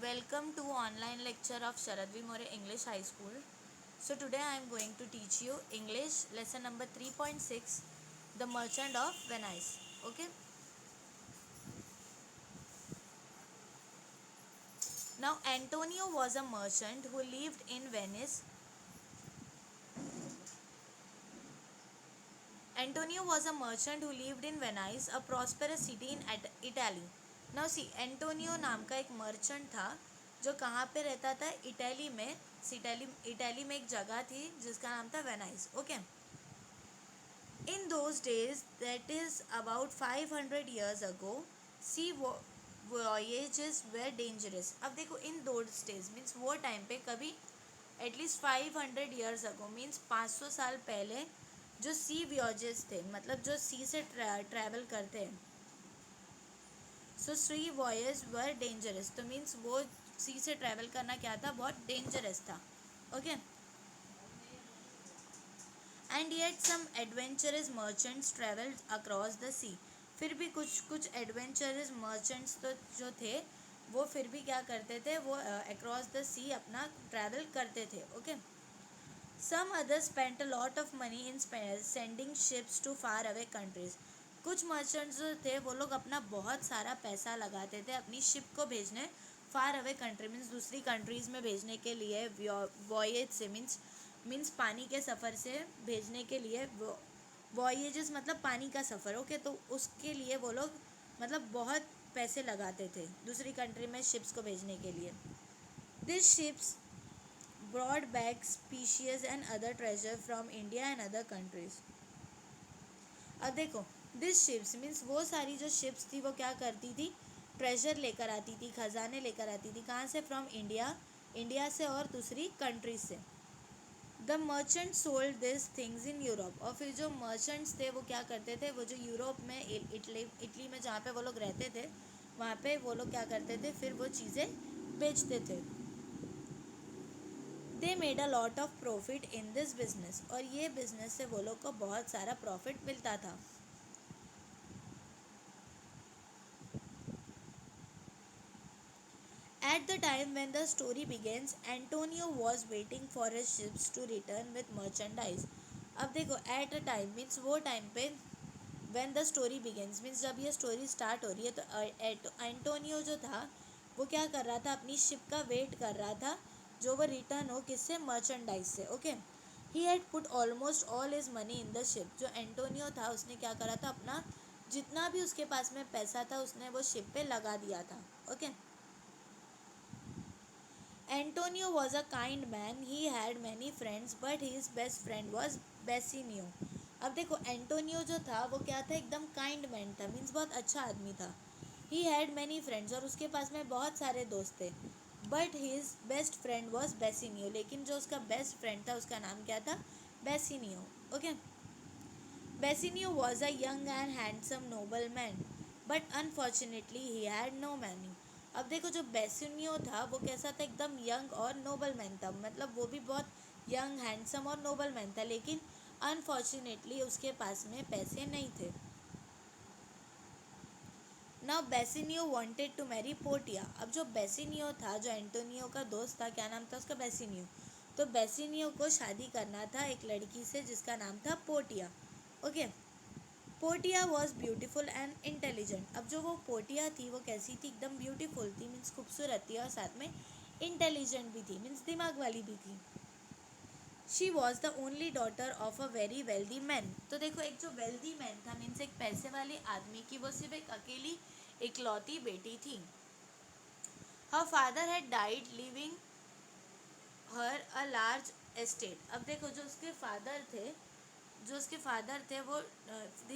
Welcome to online lecture of Sharadvi More English High School. So today I am going to teach you English lesson number 3.6, The Merchant of Venice. Okay. Now Antonio was a merchant who lived in Venice. Antonio was a merchant who lived in Venice, a prosperous city in Italy. Now see, Antonio नाम का एक merchant था जो कहाँ पे रहता था, Italy में. इटली में एक जगह थी जिसका नाम था Venice. Okay. In those days, that is about 500 years ago, sea voyages were dangerous. अब देखो, in those days means वो टाइम पे कभी एटलीस्ट 500 years ago means 500 साल पहले जो सी voyages थे, मतलब जो सी से ट्रैवल करते हैं. सो सी वॉयज वर डेंजरस, तो मीन्स वो सी से ट्रैवल करना क्या था, बहुत डेंजरस था. Okay. And yet some adventurous merchants travelled across the sea. फिर भी कुछ एडवेंचरस मर्चेंट्स तो जो थे वो फिर भी क्या करते थे, वो अक्रॉस द सी अपना ट्रैवल करते थे. Okay. Some others spent a lot of money in sending ships to far away countries. कुछ मर्चेंट्स जो थे वो लोग अपना बहुत सारा पैसा लगाते थे अपनी शिप को भेजने फार अवे कंट्री मीन्स दूसरी कंट्रीज़ में भेजने के लिए. वॉयज से मीन्स पानी के सफ़र से भेजने के लिए. वॉयजेस मतलब पानी का सफ़र. ओके. तो उसके लिए वो लोग मतलब बहुत पैसे लगाते थे दूसरी कंट्री में शिप्स को भेजने के लिए. This ships brought back species and other treasure from India and other countries. अब देखो, दिस शिप्स मीन्स वो सारी जो शिप्स थी वो क्या करती थी, ट्रेजर लेकर आती थी, खजाने लेकर आती थी. कहाँ से? फ्रॉम इंडिया से और दूसरी कंट्रीज से. The merchant sold this things in Europe. और फिर जो मर्चेंट्स थे वो क्या करते थे, वो जो यूरोप में इटली में जहाँ पे वो लोग रहते थे वहाँ पे वो लोग क्या करते थे, फिर वो चीज़ें बेचते थे. They made a lot of profit in this business. और ये बिजनेस से वो लोग को बहुत सारा प्रॉफिट मिलता था. At the time when the story begins, Antonio was waiting for his ships to return with merchandise. अब देखो, at a time means वो टाइम पे, when the story begins means जब ये स्टोरी स्टार्ट हो रही है, तो एंटोनियो जो था वो क्या कर रहा था, अपनी शिप का वेट कर रहा था जो वो रिटर्न हो किससे, मर्चेंडाइज से. Okay. He had put almost all his money in the ship. जो एंटोनियो था उसने क्या करा था, अपना जितना भी उसके पास में पैसा था उसने वो शिप पे लगा दिया था. Okay. Antonio was a kind man. He had many friends, but his best friend was Bassanio. अब देखो, एंटोनियो जो था वो क्या था, एकदम काइंड मैन था, मीन्स बहुत अच्छा आदमी था. ही हैड मैनी फ्रेंड्स, और उसके पास में बहुत सारे दोस्त थे. But his best friend was Bassanio. लेकिन जो उसका बेस्ट फ्रेंड था उसका नाम क्या था, Bassanio. Okay. Bassanio was a young and handsome noble man, but unfortunately he had no money. अब देखो, जो बेसिनियो था वो कैसा था, एकदम यंग और नोबल मैन था, मतलब वो भी बहुत यंग हैंडसम और नोबल मैन था, लेकिन अनफॉर्चुनेटली उसके पास में पैसे नहीं थे. Now Bassanio wanted to marry Portia. अब जो बेसिनियो था, जो एंटोनियो का दोस्त था, क्या नाम था उसका, बेसिनियो. तो बेसिनियो को शादी करना था एक लड़की से जिसका नाम था Portia. Okay. Portia was beautiful and intelligent. अब जो वो पोर्टिया थी वो कैसी थी, एकदम ब्यूटीफुल थी, मीन्स खूबसूरत थी, और साथ में इंटेलिजेंट भी थी, मीन्स दिमाग वाली भी थी. She was the only daughter of a very wealthy man. तो देखो, एक जो वेल्दी मैन था मीन्स एक पैसे वाले आदमी की वो सिर्फ एक अकेली इकलौती बेटी थी. Her father had died living her a large estate. अब देखो, जो उसके फादर थे वो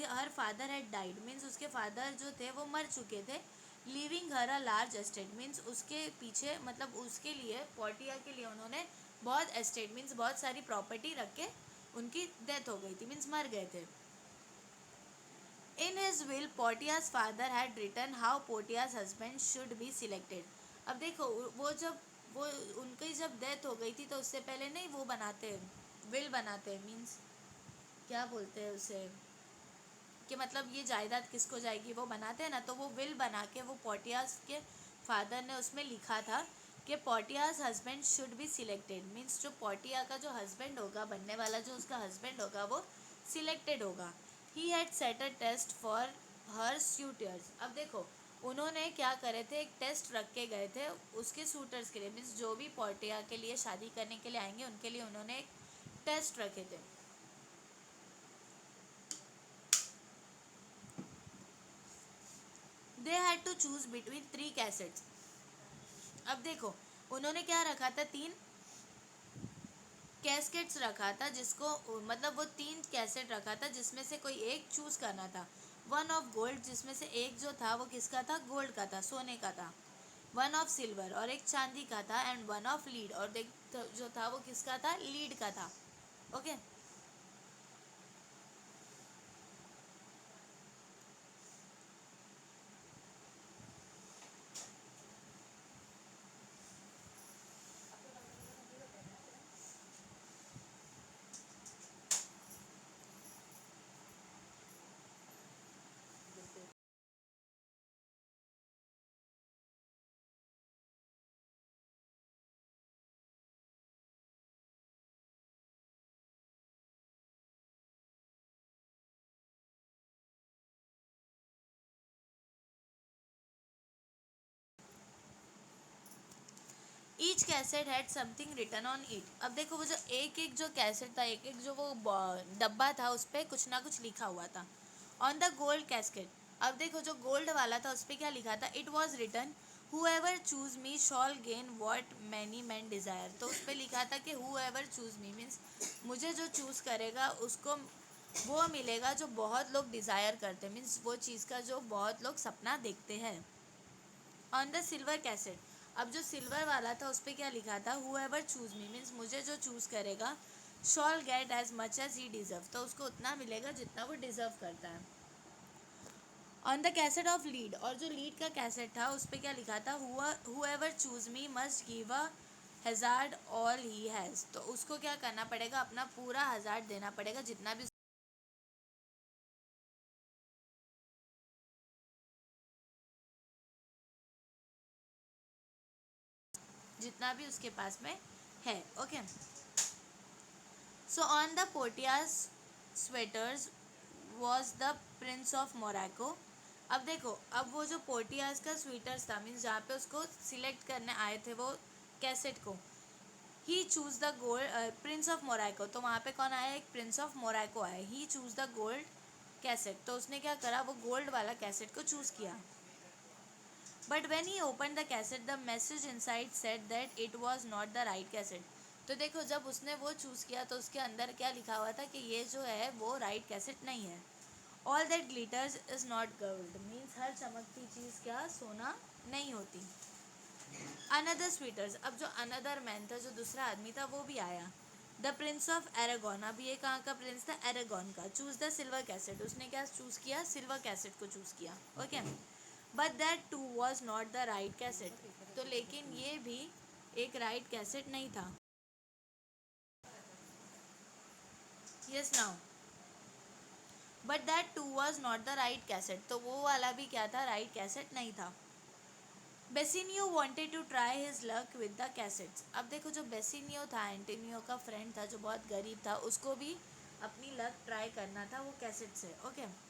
her father had died means उसके फादर जो थे वो मर चुके थे. Living her a large estate means उसके पीछे, मतलब उसके लिए, पोर्टिया के लिए उन्होंने बहुत एस्टेट मीन्स बहुत सारी प्रॉपर्टी रख के उनकी डेथ हो गई थी, मीन्स मर गए थे. In his will Portia's father had written how Portia's husband should be selected. अब देखो, वो उनकी जब डेथ हो गई थी तो उससे पहले नहीं वो बनाते, विल बनाते, मीन्स क्या बोलते हैं उसे, कि मतलब ये जायदाद किसको जाएगी वो बनाते हैं ना, तो वो विल बना के वो पोर्टियाज के फादर ने उसमें लिखा था कि Portia's husband should be selected, means जो पोर्टिया का जो हस्बैंड होगा, बनने वाला जो उसका हस्बैंड होगा वो सिलेक्टेड होगा। He had set a test for her suitors. अब देखो उन्होंने क्या करे थे, एक टेस्ट रख के गए थे उसके सूटर्स के लिए, मीन्स जो भी पोर्टिया के लिए शादी करने के लिए आएंगे उनके लिए उन्होंने एक टेस्ट रखे थे। They had to choose between 3 caskets. अब देखो उन्होंने क्या रखा था, 3 कैसेट्स रखा था, जिसको मतलब वो 3 कैसेट रखा था जिसमें से कोई एक चूज करना था। वन ऑफ गोल्ड, जिसमें से एक जो था वो किसका था, गोल्ड का था, सोने का था। वन ऑफ सिल्वर, और एक चांदी का था। एंड वन ऑफ लीड, और देख जो था वो किसका था, लीड का था। Okay each casket had something written on it. अब देखो वो जो एक एक जो कैसेट था, एक एक जो वो डब्बा था, उस पर कुछ ना कुछ लिखा हुआ था। ऑन द गोल्ड कैस्केट, अब देखो जो गोल्ड वाला था उस पर क्या लिखा था, it was written whoever choose me shall gain what many men desire. तो उस पर लिखा था कि हुएवर चूज मी मीन्स मुझे जो चूज़ करेगा उसको वो मिलेगा जो बहुत लोग डिज़ायर करते हैं, मीन्स वो चीज़ का जो बहुत लोग सपना देखते हैं। ऑन द सिल्वर कैसेट, अब जो सिल्वर वाला था उस पर क्या लिखा था, हुएवर चूज मी मीन्स मुझे जो चूज़ करेगा shall get as much as he deserve, तो उसको उतना मिलेगा जितना वो डिज़र्व करता है। On the casket of lead, और जो लीड का कैसेट था उस पर क्या लिखा था, whoever choose me must give a hazard all he has, तो उसको क्या करना पड़ेगा, अपना पूरा हज़ार्ड देना पड़ेगा, जितना भी उसके पास में है। Okay so on the Portia's suitors was the prince of Morocco. अब देखो अब वो जो पोर्टियाज का स्वेटर्स था, मीन्स जहाँ पे उसको सिलेक्ट करने आए थे वो कैसेट को, he choose the gold prince of Morocco, तो वहाँ पे कौन आया, एक प्रिंस ऑफ मोरक्को आया। ही चूज द गोल्ड कैसेट, तो उसने क्या करा, वो गोल्ड वाला कैसेट को चूज़ किया। But when he open the cassette the message inside said that it was not the right casket. तो देखो जब उसने वो चूज़ किया तो उसके अंदर क्या लिखा हुआ था कि ये जो है वो राइट कैसेट नहीं है। All that glitters is not gold, means हर चमकती चीज़ क्या सोना नहीं होती। अनदर स्वीटर्स, अब जो अनदर मैन था, जो दूसरा आदमी था वो भी आया। द प्रिंस ऑफ एरागॉन, अब ये कहाँ का प्रिंस था, एरागॉन का। चूज द सिल्वर कैसेट, उसने क्या चूज़ किया, सिल्वर कैसेट को चूज़ किया। Okay but that too was not the right casket, तो लेकिन ये भी एक राइट कैसेट नहीं था। Yes now, but that too was not the right casket, तो वो वाला भी क्या था, राइट कैसेट नहीं था। Bassanio wanted to try his luck with the caskets. अब देखो जो बेसिनियो था, एंटोनियो का फ्रेंड था जो बहुत गरीब था, उसको भी अपनी लक ट्राई करना था वो कैसेट से। Okay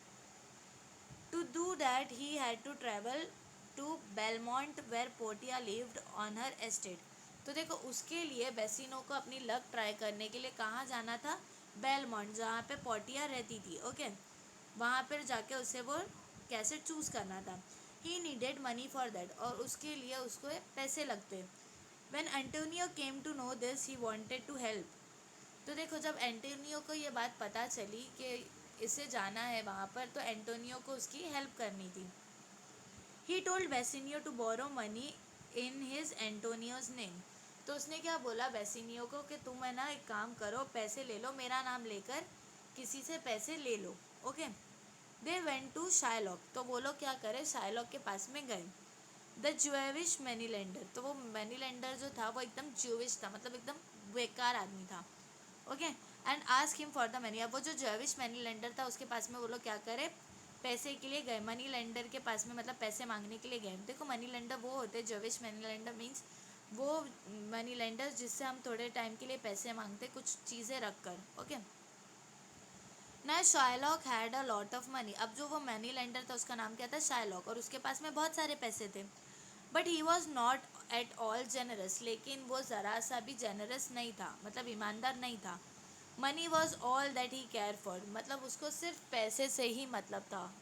to do that he had to travel to Belmont where Portia lived on her estate. तो देखो उसके लिए बेसिनो को अपनी लक ट्राई करने के लिए कहाँ जाना था, बेलमोंट, जहाँ पे पोर्टिया रहती थी। ओके वहाँ पर जाके उसे वो कैसे चूज़ करना था। He needed money for that, और उसके लिए उसको पैसे लगते। When Antonio came to know this he wanted to help. तो देखो जब एंटोनियो को ये बात पता चली कि इसे जाना है वहाँ पर, तो एंटोनियो को उसकी हेल्प करनी थी। He told Bassanio to borrow money in his Antonio's name. तो उसने क्या बोला बेसिनियो को कि तुम है ना एक काम करो, पैसे ले लो, मेरा नाम लेकर किसी से पैसे ले लो। Okay they went to Shylock, तो वो लोग क्या करे, शाइलॉक के पास में गए। द ज्यूविश मनी लेंडर, तो वो मनी लेंडर जो था वो एकदम ज्यूविश था, मतलब एकदम बेकार आदमी था। Okay and ask him for the money, अब वो जो ज्यूविश मनी लेंडर था उसके पास में वो लोग क्या करे, पैसे के लिए गए, मनी लेंडर के पास में, मतलब पैसे मांगने के लिए गए। देखो मनी लेंडर वो होते हैं, जविश मनी लेंडर मीन्स वो मनी लेंडर जिससे हम थोड़े टाइम के लिए पैसे मांगते कुछ चीज़ें रख कर। ओके, ना Shylock had a lot of money. अब जो वो मनी लेंडर था उसका नाम क्या था, शायलॉक, और उसके पास में बहुत सारे पैसे थे। But he was not at all generous, लेकिन वो ज़रा सा भी जेनरस नहीं था, मतलब ईमानदार नहीं था। Money was all that he care for, मतलब उसको सिर्फ पैसे से ही मतलब था।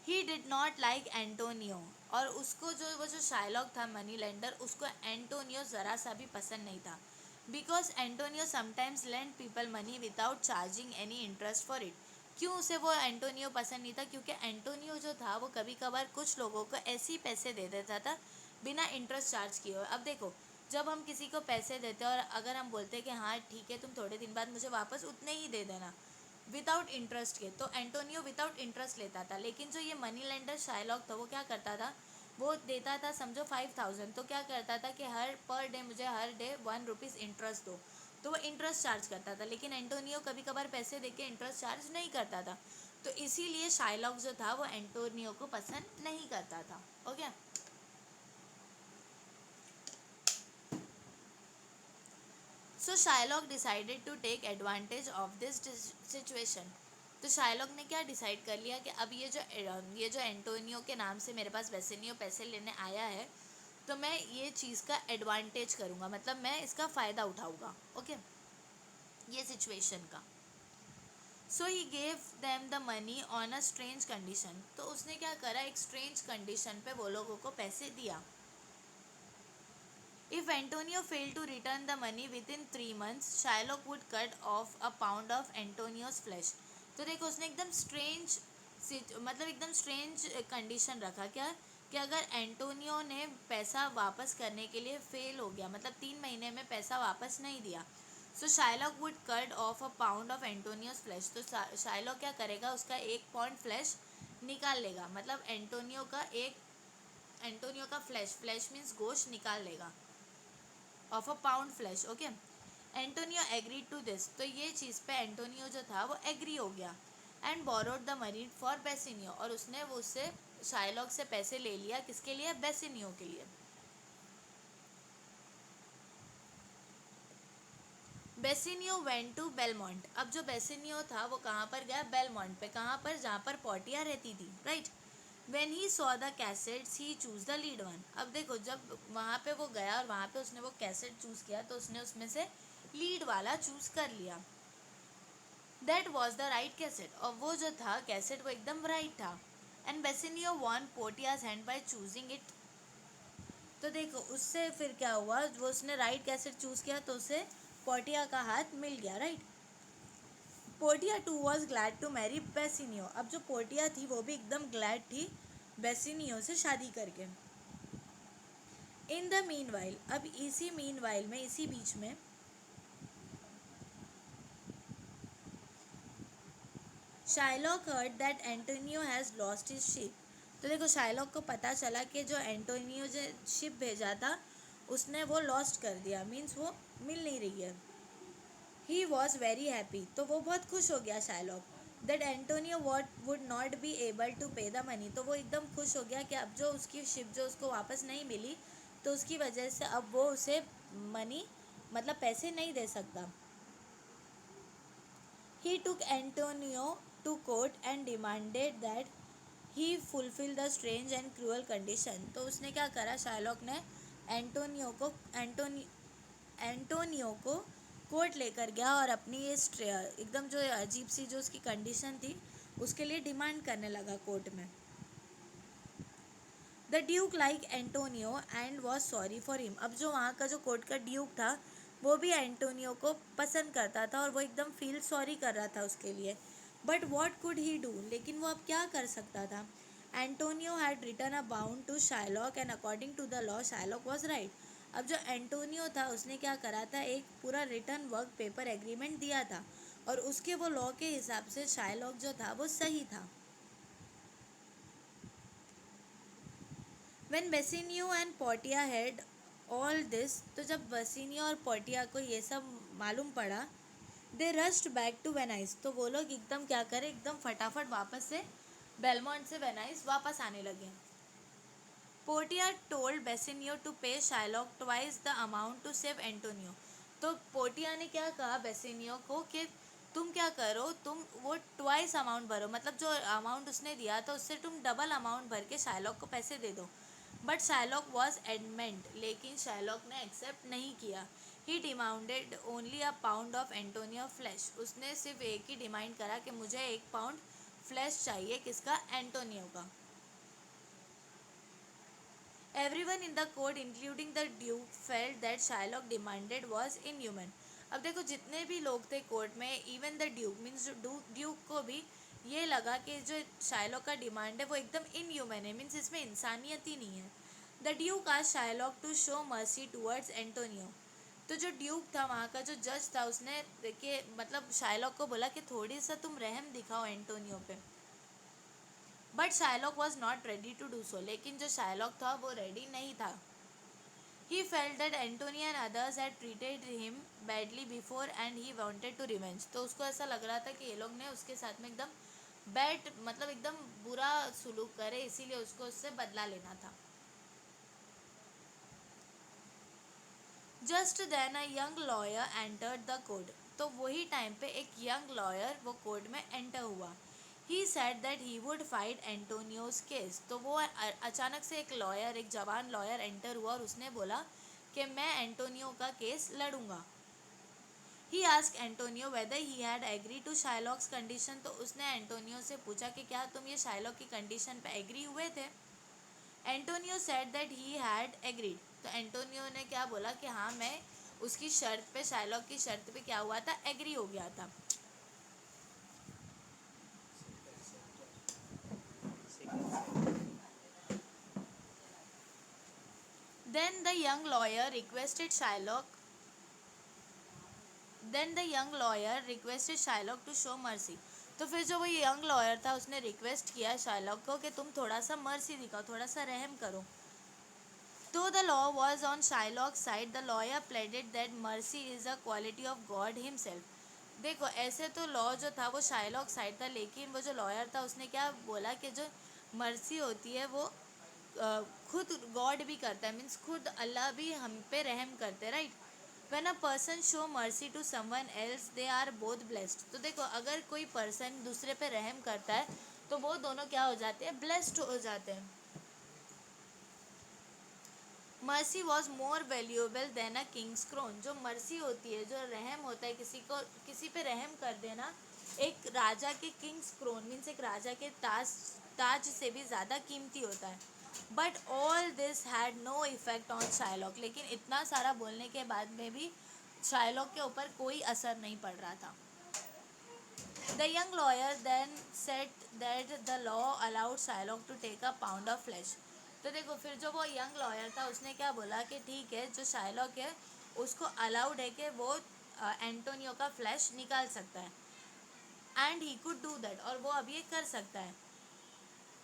He did not like Antonio, और उसको जो वो जो शायलॉक था मनी लेंडर, उसको एंटोनियो ज़रा सा भी पसंद नहीं था। Because Antonio sometimes lend people money without charging any interest for it. क्यों उसे वो एंटोनियो पसंद नहीं था, क्योंकि एंटोनियो जो था वो कभी कभार कुछ लोगों को ऐसे ही पैसे दे देता था बिना इंटरेस्ट चार्ज किए हुए। अब देखो, जब हम किसी को पैसे देते हैं और अगर हम बोलते हैं कि हाँ ठीक है तुम थोड़े दिन बाद मुझे वापस उतने ही दे देना विदाउट इंटरेस्ट के, तो एंटोनियो विदाउट इंटरेस्ट लेता था। लेकिन जो ये मनी लेंडर शायलॉक था वो क्या करता था, वो देता था समझो 5,000, तो क्या करता था कि हर पर डे मुझे हर डे 1 रुपीज़ इंटरेस्ट दो, तो वो इंटरेस्ट चार्ज करता था। लेकिन एंटोनियो कभी कभार पैसे दे के इंटरेस्ट चार्ज नहीं करता था, तो इसीलिए शायलॉक जो था वो एंटोनियो को पसंद नहीं करता था। Okay, so Shylock decided to take advantage of this situation. तो शायलॉक ने क्या डिसाइड कर लिया कि अब ये जो एंटोनियो के नाम से मेरे पास बेसिनियो पैसे लेने आया है, तो मैं ये चीज़ का एडवांटेज करूँगा, मतलब मैं इसका फ़ायदा उठाऊँगा। ओके, ये सिचुएशन का। So he gave them the money on a strange condition. तो उसने क्या करा, एक स्ट्रेंज कंडीशन पे वो लोगों को पैसे दिया। If Antonio failed to return the money within 3 months, Shylock would cut off a pound of Antonio's flesh. तो देखो उसने एकदम स्ट्रेंज, मतलब एकदम स्ट्रेंज कंडीशन रखा क्या, कि अगर एंटोनियो ने पैसा वापस करने के लिए फेल हो गया, मतलब 3 महीने में पैसा वापस नहीं दिया, so Shylock would cut off a pound of Antonio's flesh. तो शाइलॉक क्या करेगा, उसका 1 पाउंड फ्लैश निकाल लेगा, मतलब एंटोनियो का फ्लैश मीन्स गोश्त निकाल लेगा, of a pound flesh. Okay, Antonio agree to this, तो ये चीज़ पे एंटोनियो जो था वो एग्री हो गया। And borrowed the money for Bassanio, और उसने वो उससे शाइलॉक से पैसे ले लिया, किसके लिए, बेसिनियो के लिए। Bassanio went to Belmont. अब जो बेसिनियो था वो कहाँ पर गया, बेलमोंट पे, कहाँ पर, जहाँ पर पोर्टिया रहती थी, right. When he saw the cassettes he choose the lead one. अब देखो जब वहाँ पे वो गया और वहाँ पे उसने वो कैसेट चूज़ किया, तो उसने उसमें से लीड वाला चूज़ कर लिया। That was the right casket, और वो जो था कैसेट वो एकदम राइट था। And Bassanio won Portia's hand by choosing it. तो देखो उससे फिर क्या हुआ, वो उसने राइट कैसेट चूज़ किया तो उसे पोर्टिया का हाथ मिल गया, right. Portia too was glad to marry Bassanio. अब जो पोर्टिया थी वो भी एकदम ग्लैड थी बेसिनियो से शादी करके। इन द मीन वाइल, अब इसी मीन वाइल में, इसी बीच में, Shylock heard that Antonio has lost his ship. तो देखो शाइलॉक को पता चला कि जो एंटोनियो जो शिप भेजा था उसने वो लॉस्ट कर दिया, मीन्स वो मिल नहीं रही है। ही वॉज वेरी हैप्पी, तो वो बहुत खुश हो गया Shylock, that Antonio would not be able to pay the money. तो वो एकदम खुश हो गया कि अब जो उसकी शिप जो उसको वापस नहीं मिली, तो उसकी वजह से अब वो उसे मनी, मतलब पैसे नहीं दे सकता। He took Antonio to court and demanded that he fulfill the strange and cruel condition। तो उसने क्या करा, शाइलॉक ने एंटोनियो को कोर्ट लेकर गया और अपनी ये एकदम जो अजीब सी जो उसकी कंडीशन थी उसके लिए डिमांड करने लगा कोर्ट में। The Duke like Antonio and was sorry for him. अब जो वहाँ का जो कोर्ट का ड्यूक था वो भी एंटोनियो को पसंद करता था और वो एकदम फील सॉरी कर रहा था उसके लिए। But what could he do, लेकिन वो अब क्या कर सकता था। Antonio had written a bond to Shylock and according to the law Shylock was right. अब जो एंटोनियो था उसने क्या करा था, एक पूरा रिटर्न वर्क पेपर एग्रीमेंट दिया था और उसके वो लॉ के हिसाब से शाइलॉक जो था वो सही था। When Bassanio and Portia had all this, तो जब बसिनियो और पोर्टिया को ये सब मालूम पड़ा, they rushed back to Venice, तो वो लोग एकदम क्या करें, एकदम फटाफट वापस से बेलमोंट से वेनाइस वापस आने लगे। Portia told Bassanio to pay Shylock twice the amount to save Antonio, तो पोर्टिया ने क्या कहा बेसिनियो को कि तुम क्या करो, तुम वो ट्वाइस अमाउंट भरो, मतलब जो अमाउंट उसने दिया था उससे तुम डबल अमाउंट भर के शाइलॉक को पैसे दे दो। बट शाइलॉक वॉज एडमेंट, लेकिन शाइलॉक ने एक्सेप्ट नहीं किया। He demanded only a pound of Antonio flesh, उसने सिर्फ एक ही डिमांड करा कि मुझे 1 पाउंड फ्लैश चाहिए, किसका, एंटोनियो का। Everyone in the court, including the Duke, felt that Shylock demanded was inhuman. अब देखो जितने भी लोग थे कोर्ट में, even the Duke means Duke को भी ये लगा कि जो शाइलॉक का डिमांड है वो एकदम इनह्यूमन है, मीन्स इसमें इंसानियत ही नहीं है। द ड्यूक आज Shylock to show mercy towards Antonio, तो जो ड्यूक था वहाँ का जो जज था उसने देखिए मतलब शाइलॉक को बोला कि थोड़ी सा तुम रहम दिखाओ एंटोनियो पे। But Shylock was not ready to do so, लेकिन जो शाइलॉक था वो रेडी नहीं था। He felt that Antonio and others had treated him badly before and he wanted to revenge, तो उसको ऐसा लग रहा था कि ये लोग ने उसके साथ में एकदम बैड मतलब एकदम बुरा सुलूक करे, इसीलिए उसको उससे बदला लेना था। Just then a young lawyer entered the court, तो वही टाइम पे एक यंग लॉयर वो कोर्ट में एंटर हुआ। He said that he would fight Antonio's case, तो वो अचानक से एक लॉयर, एक जवान लॉयर एंटर हुआ और उसने बोला कि मैं एंटोनियो का केस लड़ूंगा। He ask Antonio whether he had agree to Shylock's condition, तो उसने एंटोनियो से पूछा कि क्या तुम ये शाइलॉक की कंडीशन पे एग्री हुए थे। Antonio said that he had agreed, तो एंटोनियो ने क्या बोला कि हाँ मैं उसकी शर्त पे, शाइलॉक की शर्त पे क्या हुआ था, एग्री हो गया था। Then the young lawyer requested Shylock then the young lawyer requested Shylock to show mercy, तो फिर जो वो यंग लॉयर था उसने रिक्वेस्ट किया शाइलॉक को कि तुम थोड़ा सा मर्सी दिखाओ, थोड़ा सा रहम करो। Though the law was on Shylock's side, the lawyer pleaded that mercy is a quality of God himself. देखो ऐसे तो लॉ जो था वो शाइलॉक साइड था, लेकिन वो जो लॉयर था उसने क्या बोला कि जो मर्सी होती है वो खुद गॉड भी करता है, मीन्स खुद अल्लाह भी हम पे रहम करते, right. When a person show mercy to someone else they are both blessed, तो देखो अगर कोई पर्सन दूसरे पे रहम करता है तो वो दोनों क्या हो जाते हैं, ब्लेस्ड हो जाते हैं। Mercy was more valuable than a king's crown, जो मर्सी होती है, जो रहम होता है, किसी को किसी पे रहम कर देना, एक राजा के किंग्स क्रोन मीन्स एक राजा के ताज से भी ज़्यादा कीमती होता है। But all this had no effect on Shylock, लेकिन इतना सारा बोलने के बाद में भी शाइलॉक के ऊपर कोई असर नहीं पड़ रहा था। The young lawyer then said that the law allowed Shylock to take a pound of flesh, तो देखो फिर जो वो यंग लॉयर था उसने क्या बोला कि ठीक है, जो शाइलॉक है उसको अलाउड है कि वो एंटोनियो का फ्लैश निकाल सकता है, and he could do that, और वो अब ये कर सकता है।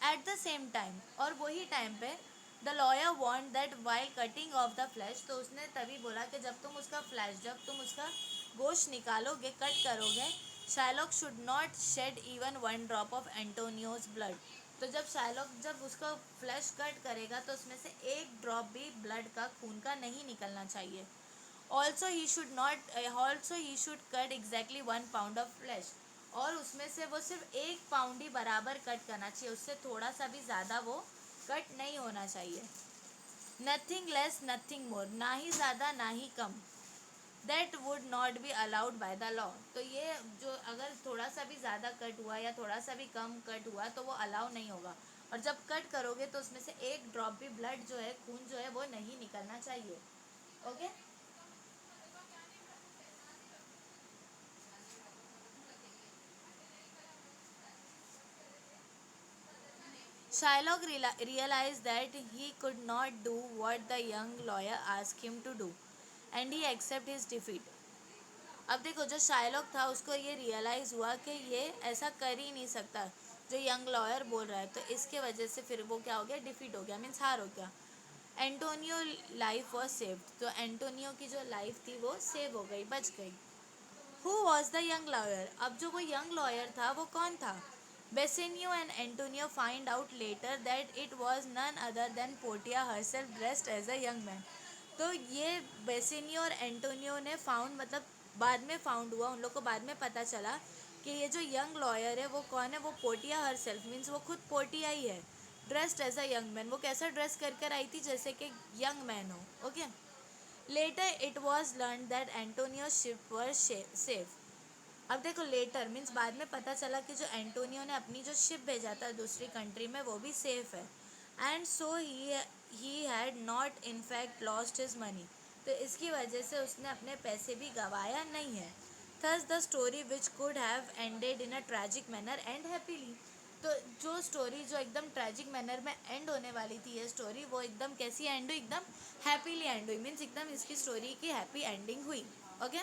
एट द सेम टाइम, और वही टाइम पे the lawyer want that while cutting of the flash, तो उसने तभी बोला कि जब तुम उसका फ्लैश, जब तुम उसका गोश्त निकालोगे, कट करोगे, Shylock should not shed even 1 drop of Antonio's blood, तो जब शाइलॉक जब उसका फ्लैश कट करेगा तो उसमें से 1 ड्रॉप भी ब्लड का, खून का नहीं निकलना चाहिए। Also he should cut exactly 1 pound of flash, और उसमें से वो सिर्फ 1 पाउंड ही बराबर कट करना चाहिए, उससे थोड़ा सा भी ज़्यादा वो कट नहीं होना चाहिए। नथिंग लेस नथिंग मोर, ना ही ज़्यादा ना ही कम। That would not be allowed by the law, तो ये जो अगर थोड़ा सा भी ज़्यादा कट हुआ या थोड़ा सा भी कम कट हुआ तो वो अलाउ नहीं होगा, और जब कट करोगे तो उसमें से 1 ड्रॉप भी ब्लड जो है, खून जो है, वो नहीं निकलना चाहिए। Okay. Shylock realized that he could not do what the young lawyer asked him to do, and he accepted his defeat. अब देखो जो शाइलॉक था उसको ये रियलाइज़ हुआ कि ये ऐसा कर ही नहीं सकता जो यंग लॉयर बोल रहा है, तो इसके वजह से फिर वो क्या हो गया, डिफीट हो गया, मीन्स हार हो गया। एंटोनियो लाइफ वॉज सेव्ड, तो एंटोनियो की जो लाइफ थी वो सेव हो गई, बच गई। Who was the young lawyer? अब जो वो यंग लॉयर था वो कौन था? Bassanio and Antonio find out later that it was none other than Portia herself dressed as a young man. तो ये बेसिनियो और एंटोनियो ने फाउंड, मतलब बाद में फाउंड हुआ, उन लोग को बाद में पता चला कि ये जो यंग लॉयर है वो कौन है, वो पोर्टिया हरसेल्फ मीन्स वो खुद पोर्टिया ही है, dressed as a young man. वो कैसा ड्रेस कर कर आई थी? जैसे कि यंग मैन हो। Okay. Later it was learn that Antonio ship were safe. अब देखो, लेटर मीन्स बाद में पता चला कि जो एंटोनियो ने अपनी जो शिप भेजा था दूसरी कंट्री में वो भी सेफ है। And so he had not in fact lost his money. तो इसकी वजह से उसने अपने पैसे भी गंवाया नहीं है। Thus the story which could have ended in a tragic manner and happily. तो जो स्टोरी जो एकदम ट्रैजिक मैनर में एंड होने वाली थी, ये स्टोरी वो एकदम कैसी एंड हुई? एकदम हैप्पीली एंड हुई, मीन्स एकदम इसकी स्टोरी की हैप्पी एंडिंग हुई। ओके।